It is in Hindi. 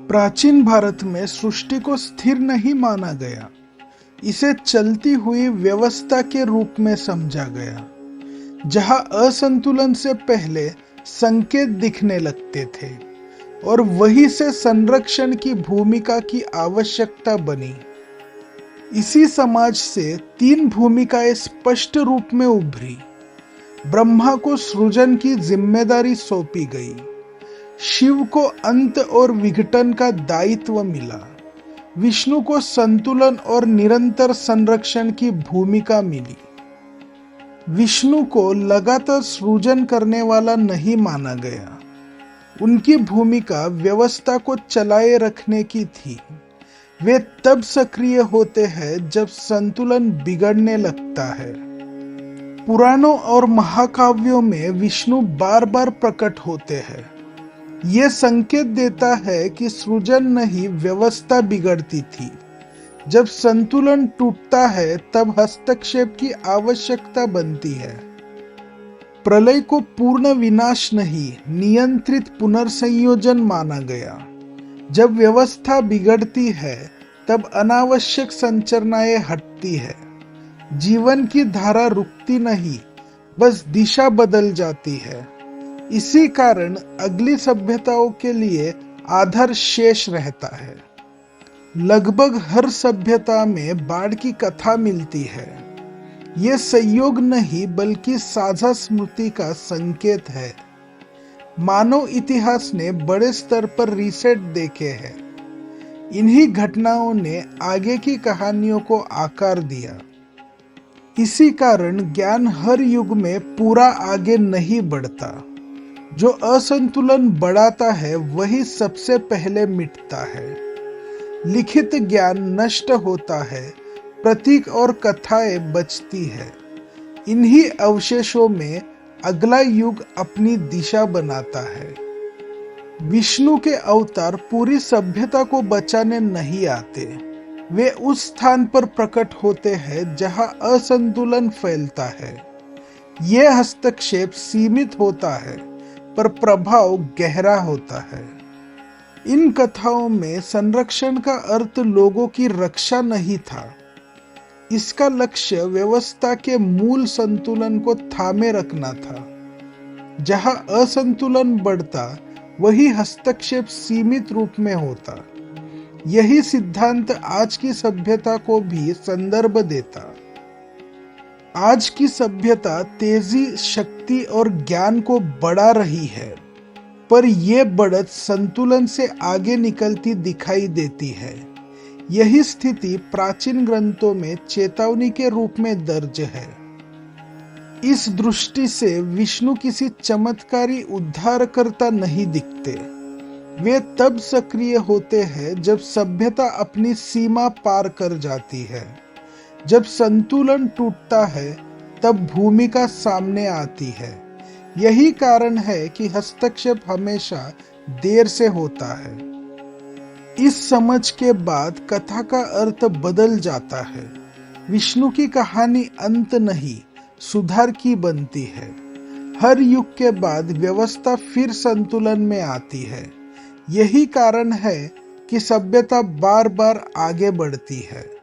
प्राचीन भारत में सृष्टि को स्थिर नहीं माना गया। इसे चलती हुई व्यवस्था के रूप में समझा गया, जहां असंतुलन से पहले संकेत दिखने लगते थे और वहीं से संरक्षण की भूमिका की आवश्यकता बनी। इसी समाज से तीन भूमिकाएं स्पष्ट रूप में उभरी। ब्रह्मा को सृजन की जिम्मेदारी सौंपी गई, शिव को अंत और विघटन का दायित्व मिला, विष्णु को संतुलन और निरंतर संरक्षण की भूमिका मिली। विष्णु को लगातार सृजन करने वाला नहीं माना गया। उनकी भूमिका व्यवस्था को चलाए रखने की थी। वे तब सक्रिय होते हैं जब संतुलन बिगड़ने लगता है। पुराणों और महाकाव्यों में विष्णु बार बार प्रकट होते हैं। ये संकेत देता है कि सृजन नहीं, व्यवस्था बिगड़ती थी। जब संतुलन टूटता है तब हस्तक्षेप की आवश्यकता बनती है। प्रलय को पूर्ण विनाश नहीं, नियंत्रित पुनर्संयोजन माना गया। जब व्यवस्था बिगड़ती है तब अनावश्यक संरचनाएं हटती है। जीवन की धारा रुकती नहीं, बस दिशा बदल जाती है। इसी कारण अगली सभ्यताओं के लिए आधार शेष रहता है। लगभग हर सभ्यता में बाढ़ की कथा मिलती है। यह संयोग नहीं बल्कि साझा स्मृति का संकेत है। मानव इतिहास ने बड़े स्तर पर रीसेट देखे हैं। इन्हीं घटनाओं ने आगे की कहानियों को आकार दिया। इसी कारण ज्ञान हर युग में पूरा आगे नहीं बढ़ता। जो असंतुलन बढ़ाता है वही सबसे पहले मिटता है। लिखित ज्ञान नष्ट होता है, प्रतीक और कथाएं बचती है। इन्हीं अवशेषों में अगला युग अपनी दिशा बनाता है। विष्णु के अवतार पूरी सभ्यता को बचाने नहीं आते। वे उस स्थान पर प्रकट होते हैं जहां असंतुलन फैलता है। यह हस्तक्षेप सीमित होता है पर प्रभाव गहरा होता है। इन कथाओं में संरक्षण का अर्थ लोगों की रक्षा नहीं था। इसका लक्ष्य व्यवस्था के मूल संतुलन को थामे रखना था। जहां असंतुलन बढ़ता वही हस्तक्षेप सीमित रूप में होता। यही सिद्धांत आज की सभ्यता को भी संदर्भ देता। आज की सभ्यता तेजी, शक्ति और ज्ञान को बढ़ा रही है, पर यह बढ़त संतुलन से आगे निकलती दिखाई देती है। यही स्थिति प्राचीन ग्रंथों में चेतावनी के रूप में दर्ज है। इस दृष्टि से विष्णु किसी चमत्कारी उद्धारकर्ता नहीं दिखते। वे तब सक्रिय होते हैं जब सभ्यता अपनी सीमा पार कर जाती है। जब संतुलन टूटता है तब भूमिका सामने आती है। यही कारण है कि हस्तक्षेप हमेशा देर से होता है। इस समझ के बाद कथा का अर्थ बदल जाता है। विष्णु की कहानी अंत नहीं, सुधार की बनती है। हर युग के बाद व्यवस्था फिर संतुलन में आती है। यही कारण है कि सभ्यता बार बार आगे बढ़ती है।